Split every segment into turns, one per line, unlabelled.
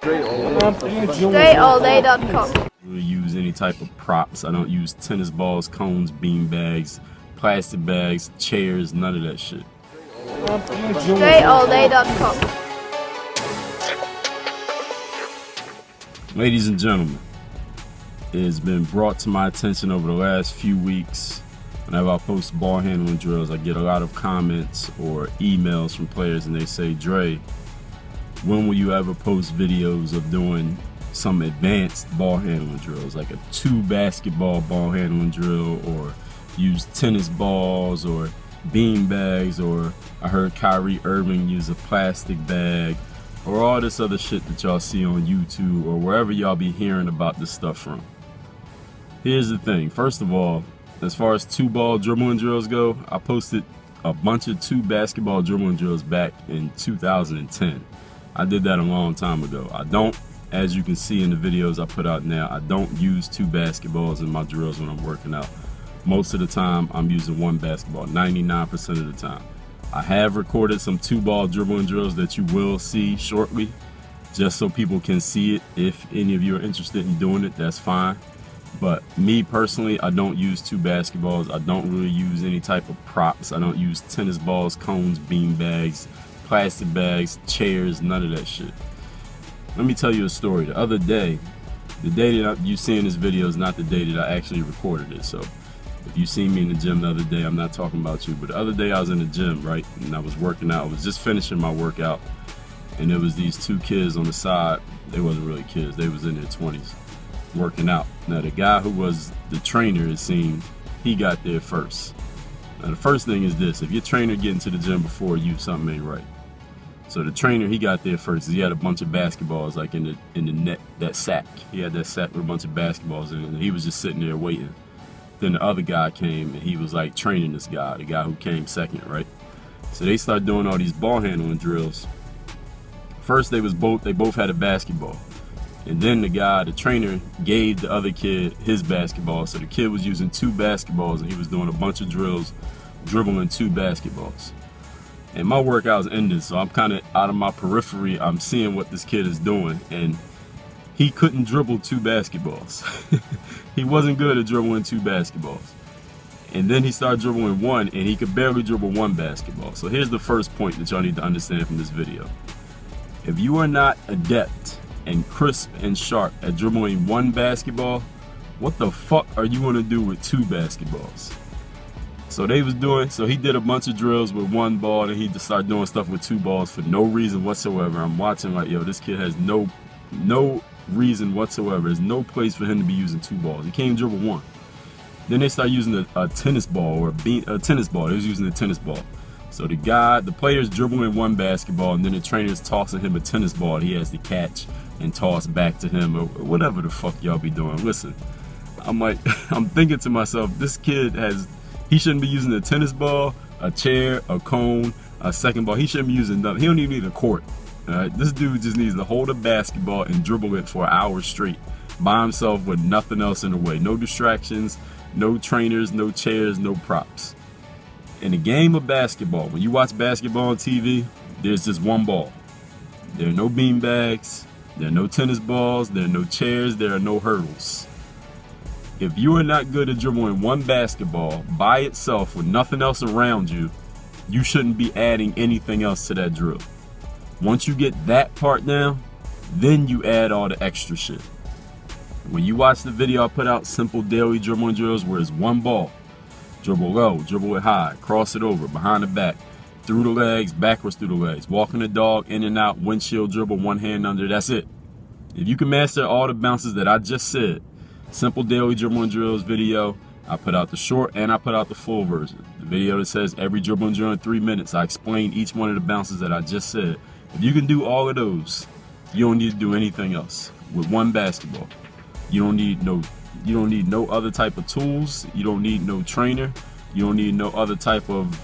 DreAllDay.com.
I don't really use any type of props. I don't use tennis balls, cones, bean bags, plastic bags, chairs, none of that shit.
DreAllDay.com.
Ladies and gentlemen, it has been brought to my attention over the last few weeks. Whenever I post ball handling drills, I get a lot of comments or emails from players and they say, Dre, when will you ever post videos of doing some advanced ball handling drills, like a 2 basketball ball handling drill, or use tennis balls or bean bags, or I heard Kyrie Irving use a plastic bag, or all this other shit that y'all see on YouTube or wherever y'all be hearing about this stuff from. Here's the thing. First of all, as far as 2-ball dribbling drills go, I posted a bunch of 2 basketball dribbling drills back in 2010. I did that a long time ago. I don't, as you can see in the videos I put out now, I don't use 2 basketballs in my drills when I'm working out. Most of the time, I'm using 1 basketball, 99% of the time. I have recorded some 2-ball dribbling drills that you will see shortly, just so people can see it. If any of you are interested in doing it, that's fine. But me personally, I don't use 2 basketballs. I don't really use any type of props. I don't use tennis balls, cones, bean bags, plastic bags, chairs, none of that shit. Let me tell you a story. The other day, the day that you see in this video is not the day that I actually recorded it. So if you see me in the gym the other day, I'm not talking about you. But the other day I was in the gym, right? And I was working out. I was just finishing my workout. And there was these 2 kids on the side. They wasn't really kids. They was in their 20s working out. Now the guy who was the trainer, it seemed, he got there first. Now the first thing is this: if your trainer get into the gym before you, something ain't right. So the trainer, he got there first. He had a bunch of basketballs like in the net, that sack. He had that sack with a bunch of basketballs in it, and he was just sitting there waiting. Then the other guy came and he was like training this guy, the guy who came second, right? So they started doing all these ball handling drills. First they both had a basketball. And then the trainer, gave the other kid his basketball. So the kid was using 2 basketballs and he was doing a bunch of drills, dribbling 2 basketballs. And my workout's ended, so I'm kind of out of my periphery. I'm seeing what this kid is doing, and he couldn't dribble 2 basketballs. He wasn't good at dribbling 2 basketballs. And then he started dribbling 1, and he could barely dribble 1 basketball. So here's the first point that y'all need to understand from this video. If you are not adept and crisp and sharp at dribbling 1 basketball, what the fuck are you gonna do with 2 basketballs? So he did a bunch of drills with 1 ball, and he just started doing stuff with 2 balls for no reason whatsoever. I'm watching like, yo, this kid has no reason whatsoever. There's no place for him to be using 2 balls. He can't even dribble 1. Then they start using a tennis ball or a tennis ball. They was using a tennis ball. So the player's dribbling 1 basketball, and then the trainer's tossing him a tennis ball he has to catch and toss back to him, or whatever the fuck y'all be doing. Listen, I'm thinking to myself, this kid he shouldn't be using a tennis ball, a chair, a cone, a second ball. He shouldn't be using nothing. He don't even need a court. All right? This dude just needs to hold a basketball and dribble it for an hour straight by himself with nothing else in the way. No distractions, no trainers, no chairs, no props. In a game of basketball, when you watch basketball on TV, there's just 1 ball. There are no bean bags, there are no tennis balls, there are no chairs, there are no hurdles. If you are not good at dribbling 1 basketball by itself with nothing else around you, you shouldn't be adding anything else to that drill. Once you get that part down, then you add all the extra shit. When you watch the video I put out, simple daily dribbling drills, where it's 1 ball, dribble low, dribble it high, cross it over, behind the back, through the legs, backwards through the legs, walking the dog, in and out, windshield dribble, 1 hand under, that's it. If you can master all the bounces that I just said, simple daily dribbling drills video, I put out the short and I put out the full version. The video that says every dribbling drill in 3 minutes, I explain each one of the bounces that I just said. If you can do all of those, you don't need to do anything else with 1 basketball. You don't need no other type of tools. You don't need no trainer. You don't need no other type of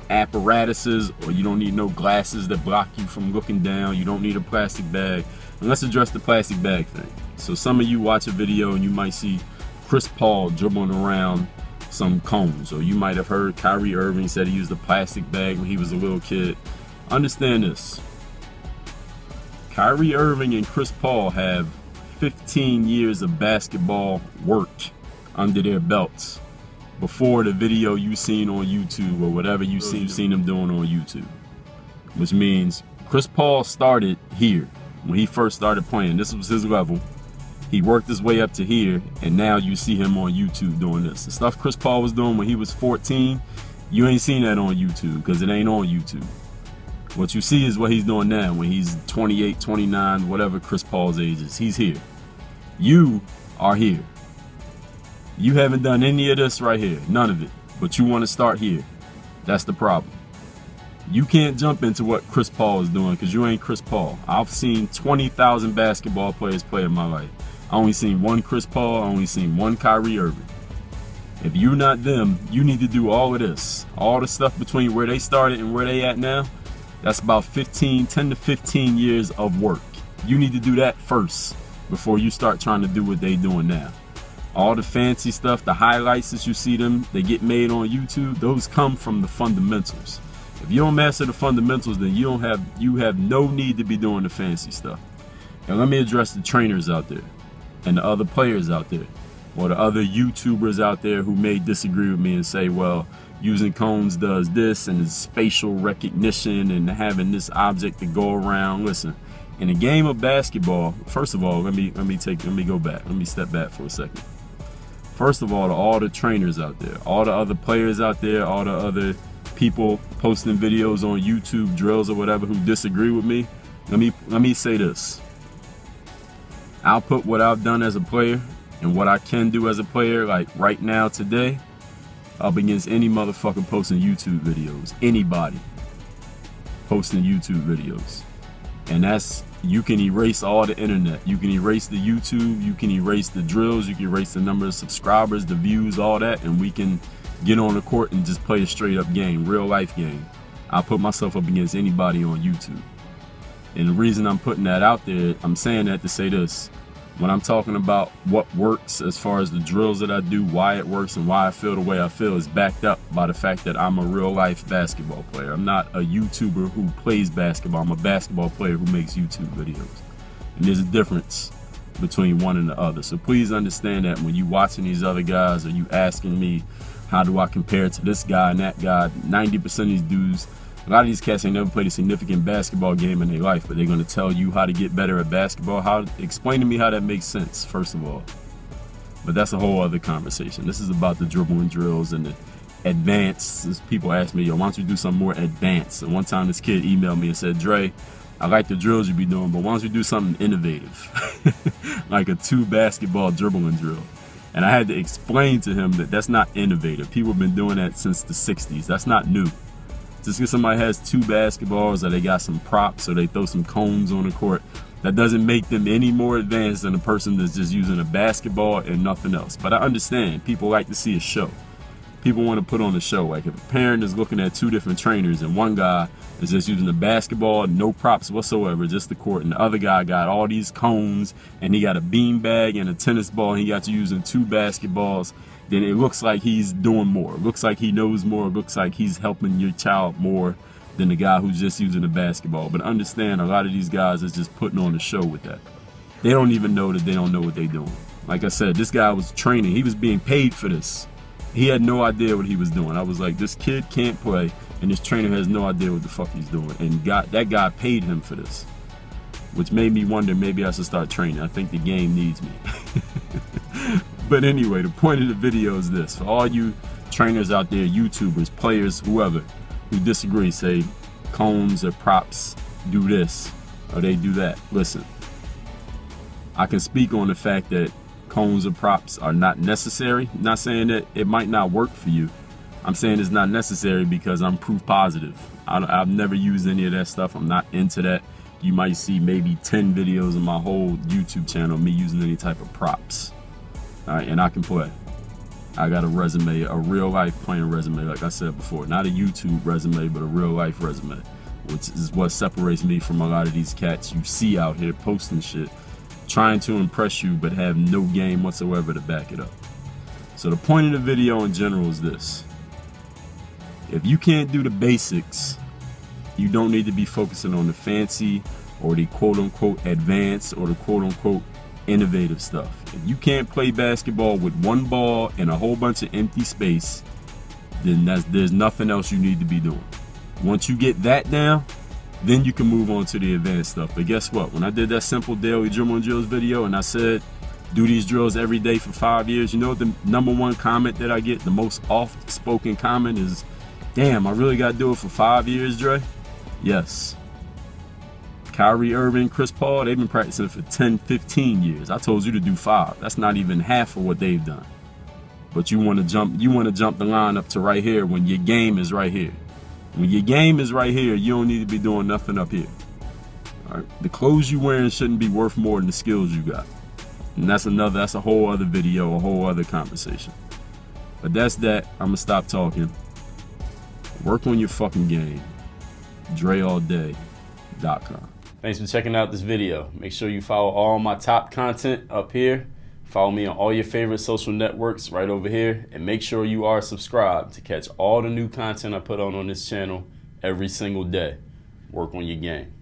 apparatuses, or you don't need no glasses that block you from looking down. You don't need a plastic bag. And let's address the plastic bag thing. So some of you watch a video and you might see Chris Paul dribbling around some cones, or you might have heard Kyrie Irving said he used a plastic bag when he was a little kid. Understand this. Kyrie Irving and Chris Paul have 15 years of basketball work under their belts before the video you seen on YouTube or whatever you seen them doing on YouTube. Which means Chris Paul started here when he first started playing. This was his level. He worked his way up to here, and now you see him on YouTube doing this. The stuff Chris Paul was doing when he was 14, you ain't seen that on YouTube because it ain't on YouTube. What you see is what he's doing now when he's 28, 29, whatever Chris Paul's age is. He's here. You are here. You haven't done any of this right here. None of it. But you want to start here. That's the problem. You can't jump into what Chris Paul is doing because you ain't Chris Paul. I've seen 20,000 basketball players play in my life. I only seen one Chris Paul. I only seen one Kyrie Irving. If you're not them, you need to do all of this. All the stuff between where they started and where they at now, that's about 10 to 15 years of work. You need to do that first before you start trying to do what they doing now. All the fancy stuff, the highlights that you see them, they get made on YouTube, those come from the fundamentals. If you don't master the fundamentals, then you have no need to be doing the fancy stuff. And let me address the trainers out there and the other players out there or the other YouTubers out there who may disagree with me and say, well, using cones does this and it's spatial recognition and having this object to go around. Listen, in a game of basketball, first of all, let me go back. Let me step back for a second. First of all, to all the trainers out there, all the other players out there, all the other people posting videos on YouTube, drills or whatever who disagree with me, let me say this. I'll put what I've done as a player and what I can do as a player, like right now today, up against any motherfucker posting YouTube videos. Anybody posting YouTube videos. And that's, you can erase all the internet. You can erase the YouTube, you can erase the drills, you can erase the number of subscribers, the views, all that, and we can get on the court and just play a straight up game, real life game. I'll put myself up against anybody on YouTube. And the reason I'm putting that out there, I'm saying that to say this. When I'm talking about what works as far as the drills that I do, why it works and why I feel the way I feel is backed up by the fact that I'm a real life basketball player. I'm not a YouTuber who plays basketball. I'm a basketball player who makes YouTube videos. And there's a difference between one and the other. So please understand that when you watching these other guys or you asking me, how do I compare to this guy and that guy? 90% of these dudes, a lot of these cats ain't never played a significant basketball game in their life, but they're going to tell you how to get better at basketball. Explain to me how that makes sense, first of all. But that's a whole other conversation. This is about the dribbling drills and the advanced. People ask me, yo, why don't you do something more advanced? And one time this kid emailed me and said, Dre, I like the drills you be doing, but why don't you do something innovative? Like a 2 basketball dribbling drill. And I had to explain to him that that's not innovative. People have been doing that since the 60s. That's not new. Just because somebody has 2 basketballs or they got some props or they throw some cones on the court, that doesn't make them any more advanced than a person that's just using a basketball and nothing else. But I understand people like to see a show. People want to put on a show. Like if a parent is looking at 2 different trainers and one guy is just using a basketball, no props whatsoever, just the court, and the other guy got all these cones and he got a bean bag and a tennis ball and he got to using 2 basketballs, then it looks like he's doing more. It looks like he knows more. It looks like he's helping your child more than the guy who's just using a basketball. But understand, a lot of these guys is just putting on a show with that. They don't even know that they don't know what they're doing. Like I said, this guy was training. He was being paid for this. He had no idea what he was doing. I was like, this kid can't play, and this trainer has no idea what the fuck he's doing. And that guy paid him for this, which made me wonder, maybe I should start training. I think the game needs me. But anyway, the point of the video is this. For all you trainers out there, YouTubers, players, whoever, who disagree, say cones or props do this or they do that. Listen, I can speak on the fact that cones or props are not necessary. I'm not saying that it might not work for you. I'm saying it's not necessary because I'm proof positive. I've never used any of that stuff. I'm not into that. You might see maybe 10 videos on my whole YouTube channel of me using any type of props. All right, and I can play. I got a resume, a real life playing resume, like I said before. Not a YouTube resume, but a real life resume, which is what separates me from a lot of these cats you see out here posting shit, trying to impress you, but have no game whatsoever to back it up. So the point of the video in general is this. If you can't do the basics, you don't need to be focusing on the fancy or the quote-unquote advanced or the quote-unquote innovative stuff. If you can't play basketball with one ball and a whole bunch of empty space, then there's nothing else you need to be doing. Once you get that down, then you can move on to the advanced stuff. But guess what? When I did that simple daily dribbling drills video and I said, do these drills every day for 5 years, you know the number one comment that I get, the most oft-spoken comment is, damn, I really got to do it for 5 years, Dre? Yes. Kyrie Irving, Chris Paul, they've been practicing for 10, 15 years. I told you to do 5. That's not even half of what they've done. But you want to jump the line up to right here when your game is right here. When your game is right here, you don't need to be doing nothing up here. All right? The clothes you wearing shouldn't be worth more than the skills you got. And that's a whole other video, a whole other conversation. But that's that. I'm gonna stop talking. Work on your fucking game. DreAllDay.com. Thanks for checking out this video. Make sure you follow all my top content up here. Follow me on all your favorite social networks right over here. And make sure you are subscribed to catch all the new content I put on this channel every single day. Work on your game.